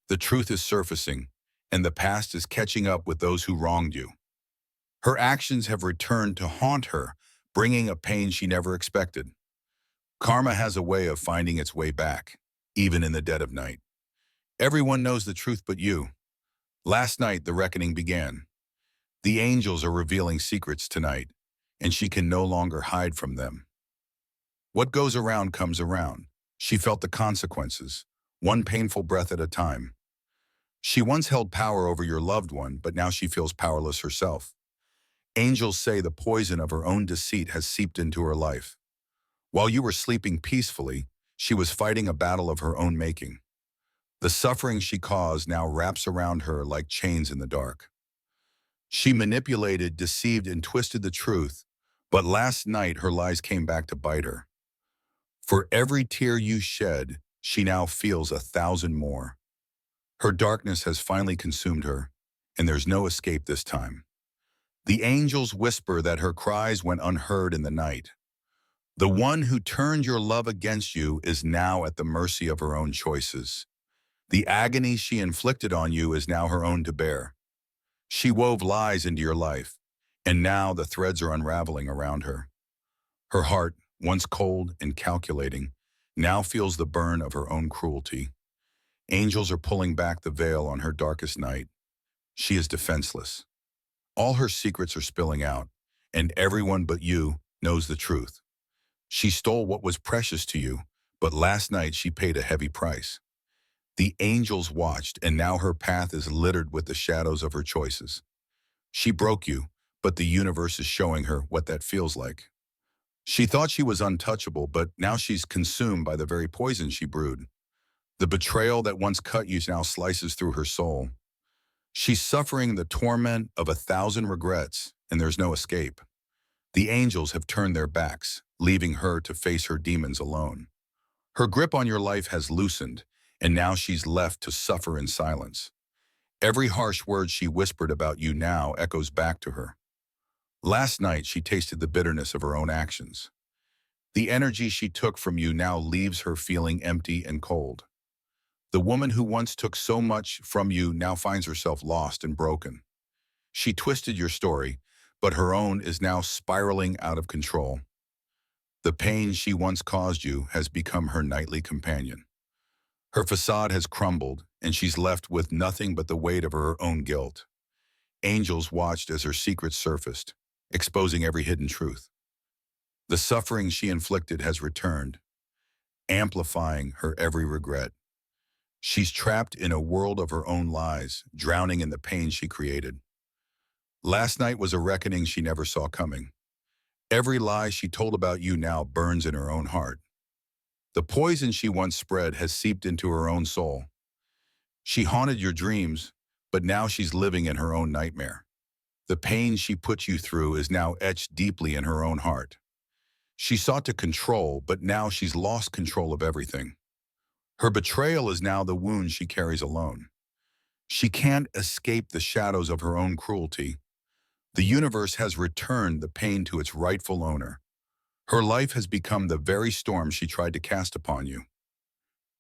The truth is surfacing, and the past is catching up with those who wronged you. Her actions have returned to haunt her, bringing a pain she never expected. Karma has a way of finding its way back, even in the dead of night. Everyone knows the truth but you. Last night, the reckoning began. The angels are revealing secrets tonight, and she can no longer hide from them. What goes around comes around. She felt the consequences, one painful breath at a time. She once held power over your loved one, but now she feels powerless herself. Angels say the poison of her own deceit has seeped into her life. While you were sleeping peacefully, she was fighting a battle of her own making. The suffering she caused now wraps around her like chains in the dark. She manipulated, deceived, and twisted the truth, but last night her lies came back to bite her. For every tear you shed, she now feels 1,000 more. Her darkness has finally consumed her, and there's no escape this time. The angels whisper that her cries went unheard in the night. The one who turned your love against you is now at the mercy of her own choices. The agony she inflicted on you is now her own to bear. She wove lies into your life, and now the threads are unraveling around her. Her heart, once cold and calculating, now feels the burn of her own cruelty. Angels are pulling back the veil on her darkest night. She is defenseless. All her secrets are spilling out, and everyone but you knows the truth. She stole what was precious to you, but last night she paid a heavy price. The angels watched, and now her path is littered with the shadows of her choices. She broke you, but the universe is showing her what that feels like. She thought she was untouchable, but now she's consumed by the very poison she brewed. The betrayal that once cut you now slices through her soul. She's suffering the torment of 1,000 regrets, and there's no escape. The angels have turned their backs, leaving her to face her demons alone. Her grip on your life has loosened, and now she's left to suffer in silence. Every harsh word she whispered about you now echoes back to her. Last night, she tasted the bitterness of her own actions. The energy she took from you now leaves her feeling empty and cold. The woman who once took so much from you now finds herself lost and broken. She twisted your story, but her own is now spiraling out of control. The pain she once caused you has become her nightly companion. Her facade has crumbled, and she's left with nothing but the weight of her own guilt. Angels watched as her secrets surfaced, exposing every hidden truth. The suffering she inflicted has returned, amplifying her every regret. She's trapped in a world of her own lies, drowning in the pain she created. Last night was a reckoning she never saw coming. Every lie she told about you now burns in her own heart. The poison she once spread has seeped into her own soul. She haunted your dreams, but now she's living in her own nightmare. The pain she put you through is now etched deeply in her own heart. She sought to control, but now she's lost control of everything. Her betrayal is now the wound she carries alone. She can't escape the shadows of her own cruelty. The universe has returned the pain to its rightful owner. Her life has become the very storm she tried to cast upon you.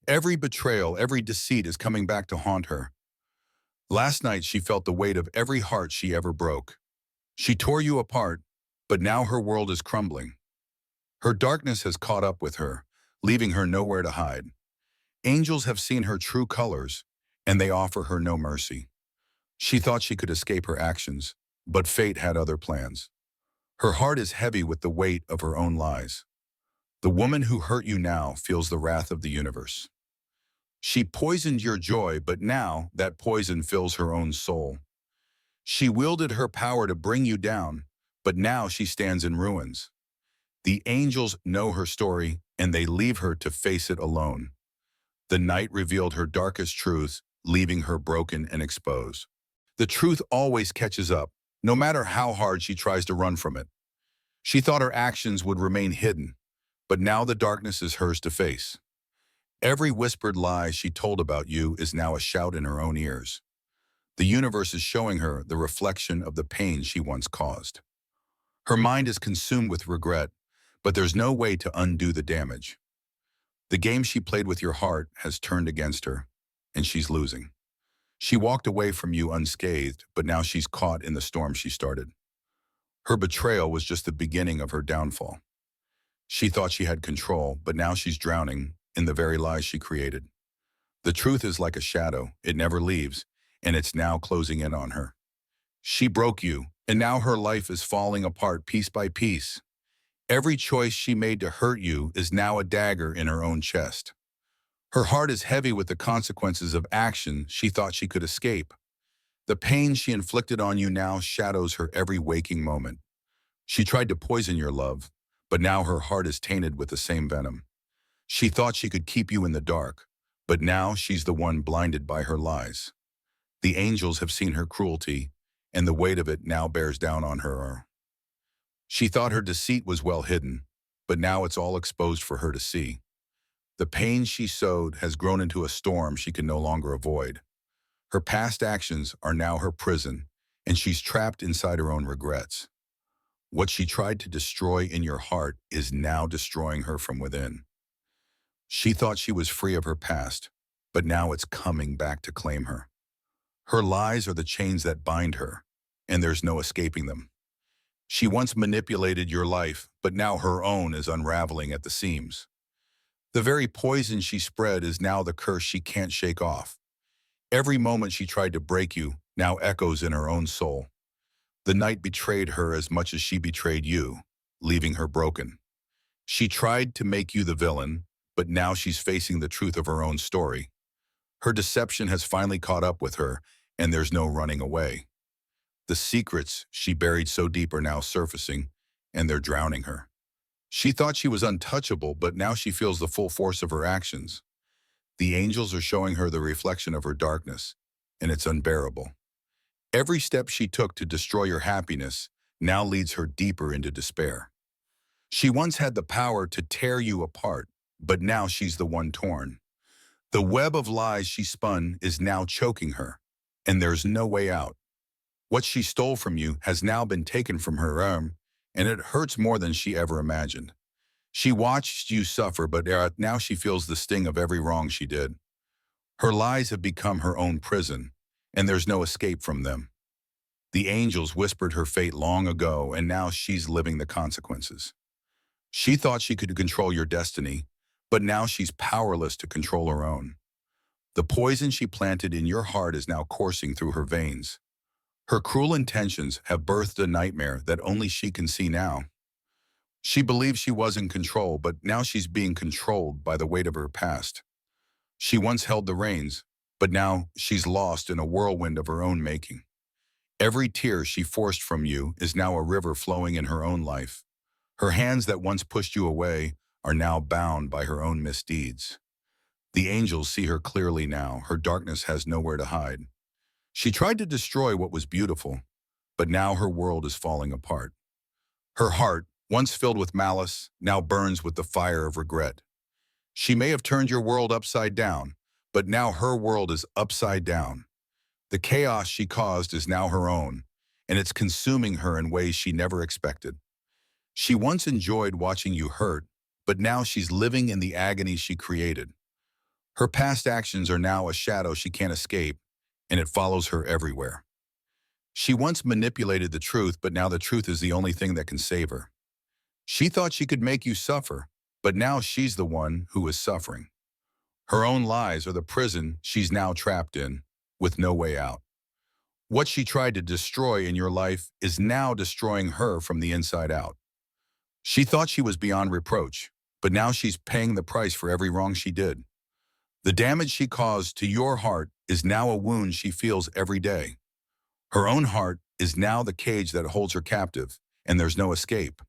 Every betrayal, every deceit is coming back to haunt her. Last night she felt the weight of every heart she ever broke. She tore you apart, but now her world is crumbling. Her darkness has caught up with her, leaving her nowhere to hide. Angels have seen her true colors, and they offer her no mercy. She thought she could escape her actions, but fate had other plans. Her heart is heavy with the weight of her own lies. The woman who hurt you now feels the wrath of the universe. She poisoned your joy, but now that poison fills her own soul. She wielded her power to bring you down, but now she stands in ruins. The angels know her story, and they leave her to face it alone. The night revealed her darkest truths, leaving her broken and exposed. The truth always catches up, no matter how hard she tries to run from it. She thought her actions would remain hidden, but now the darkness is hers to face. Every whispered lie she told about you is now a shout in her own ears. The universe is showing her the reflection of the pain she once caused. Her mind is consumed with regret, but there's no way to undo the damage. The game she played with your heart has turned against her, and she's losing. She walked away from you unscathed, but now she's caught in the storm she started. Her betrayal was just the beginning of her downfall. She thought she had control, but now she's drowning in the very lies she created. The truth is like a shadow. It never leaves, and it's now closing in on her. She broke you, and now her life is falling apart piece by piece. Every choice she made to hurt you is now a dagger in her own chest. Her heart is heavy with the consequences of action she thought she could escape. The pain she inflicted on you now shadows her every waking moment. She tried to poison your love, but now her heart is tainted with the same venom. She thought she could keep you in the dark, but now she's the one blinded by her lies. The angels have seen her cruelty, and the weight of it now bears down on her. She thought her deceit was well hidden, but now it's all exposed for her to see. The pain she sowed has grown into a storm she can no longer avoid. Her past actions are now her prison, and she's trapped inside her own regrets. What she tried to destroy in your heart is now destroying her from within. She thought she was free of her past, but now it's coming back to claim her. Her lies are the chains that bind her, and there's no escaping them. She once manipulated your life, but now her own is unraveling at the seams. The very poison she spread is now the curse she can't shake off. Every moment she tried to break you now echoes in her own soul. The night betrayed her as much as she betrayed you, leaving her broken. She tried to make you the villain, but now she's facing the truth of her own story. Her deception has finally caught up with her, and there's no running away. The secrets she buried so deep are now surfacing, and they're drowning her. She thought she was untouchable, but now she feels the full force of her actions. The angels are showing her the reflection of her darkness, and it's unbearable. Every step she took to destroy your happiness now leads her deeper into despair. She once had the power to tear you apart, but now she's the one torn. The web of lies she spun is now choking her, and there's no way out. What she stole from you has now been taken from her arm, and it hurts more than she ever imagined. She watched you suffer, but now she feels the sting of every wrong she did. Her lies have become her own prison, and there's no escape from them. The angels whispered her fate long ago, and now she's living the consequences. She thought she could control your destiny, but now she's powerless to control her own. The poison she planted in your heart is now coursing through her veins. Her cruel intentions have birthed a nightmare that only she can see now. She believed she was in control, but now she's being controlled by the weight of her past. She once held the reins, but now she's lost in a whirlwind of her own making. Every tear she forced from you is now a river flowing in her own life. Her hands that once pushed you away are now bound by her own misdeeds. The angels see her clearly now. Her darkness has nowhere to hide. She tried to destroy what was beautiful, but now her world is falling apart. Her heart, once filled with malice, now burns with the fire of regret. She may have turned your world upside down, but now her world is upside down. The chaos she caused is now her own, and it's consuming her in ways she never expected. She once enjoyed watching you hurt, but now she's living in the agony she created. Her past actions are now a shadow she can't escape, and it follows her everywhere. She once manipulated the truth, but now the truth is the only thing that can save her. She thought she could make you suffer, but now she's the one who is suffering. Her own lies are the prison she's now trapped in, with no way out. What she tried to destroy in your life is now destroying her from the inside out. She thought she was beyond reproach, but now she's paying the price for every wrong she did. The damage she caused to your heart is now a wound she feels every day. Her own heart is now the cage that holds her captive, and there's no escape.